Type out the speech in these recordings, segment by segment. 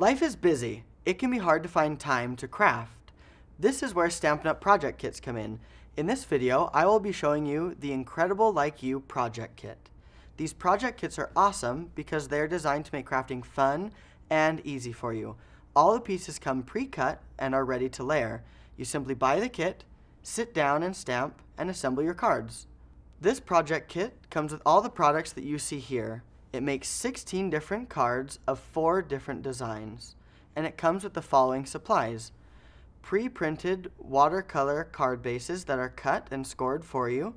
Life is busy. It can be hard to find time to craft. This is where Stampin' Up! Project kits come in. In this video, I will be showing you the Incredible Like You project kit. These project kits are awesome because they are designed to make crafting fun and easy for you. All the pieces come pre-cut and are ready to layer. You simply buy the kit, sit down and stamp, and assemble your cards. This project kit comes with all the products that you see here. It makes 16 different cards of 4 different designs, and it comes with the following supplies: pre-printed watercolor card bases that are cut and scored for you,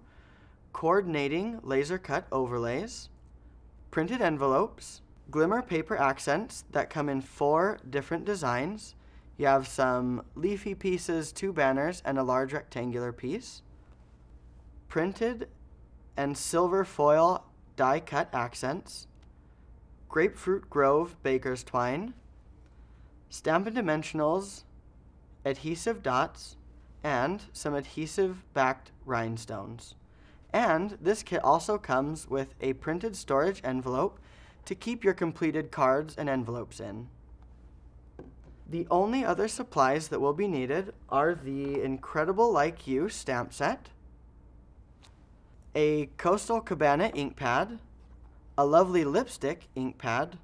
coordinating laser cut overlays, printed envelopes, glimmer paper accents that come in 4 different designs. You have some leafy pieces, 2 banners, and a large rectangular piece, printed and silver foil die cut accents, grapefruit grove baker's twine, Stampin' Dimensionals, adhesive dots, and some adhesive backed rhinestones. And this kit also comes with a printed storage envelope to keep your completed cards and envelopes in. The only other supplies that will be needed are the Incredible Like You stamp set, a Coastal Cabana ink pad, a lovely lipstick ink pad,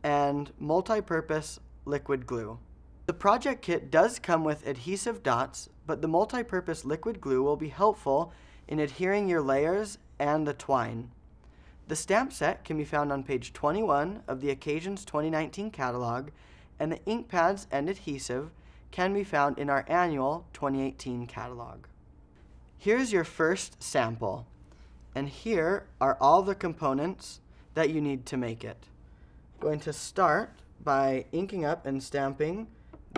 and multi-purpose liquid glue. The project kit does come with adhesive dots, but the multi-purpose liquid glue will be helpful in adhering your layers and the twine. The stamp set can be found on page 21 of the Occasions 2019 catalog, and the ink pads and adhesive can be found in our annual 2018 catalog. Here's your first sample, and here are all the components that you need to make it. I'm going to start by inking up and stamping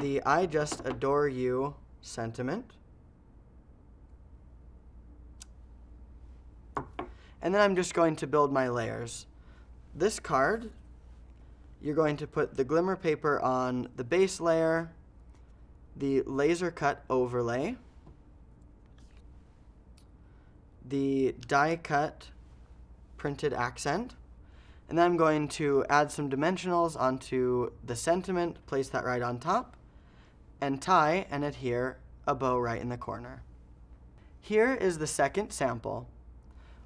the I Just Adore You sentiment. And then I'm just going to build my layers. This card, you're going to put the glimmer paper on the base layer, the laser cut overlay, the die cut printed accent, and then I'm going to add some dimensionals onto the sentiment, place that right on top, and tie and adhere a bow right in the corner. Here is the second sample.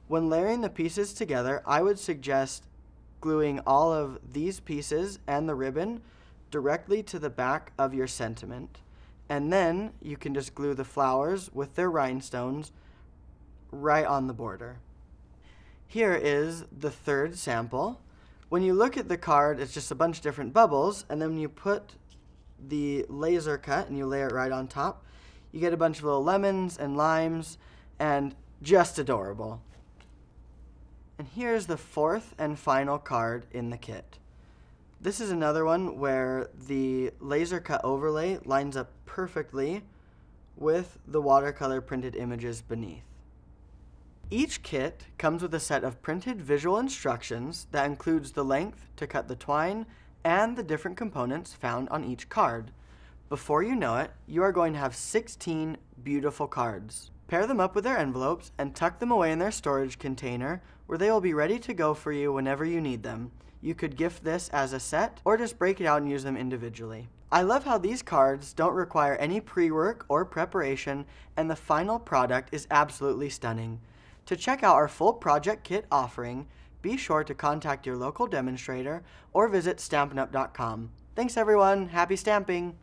When layering the pieces together, I would suggest gluing all of these pieces and the ribbon directly to the back of your sentiment. And then you can just glue the flowers with their rhinestones right on the border. Here is the third sample. When you look at the card, it's just a bunch of different bubbles, and then when you put the laser cut and you lay it right on top, you get a bunch of little lemons and limes, and just adorable. And here's the fourth and final card in the kit. This is another one where the laser cut overlay lines up perfectly with the watercolor printed images beneath. Each kit comes with a set of printed visual instructions that includes the length to cut the twine and the different components found on each card. Before you know it, you are going to have 16 beautiful cards. Pair them up with their envelopes and tuck them away in their storage container where they will be ready to go for you whenever you need them. You could gift this as a set or just break it out and use them individually. I love how these cards don't require any pre-work or preparation, and the final product is absolutely stunning. To check out our full project kit offering, be sure to contact your local demonstrator or visit stampinup.com. Thanks everyone, happy stamping!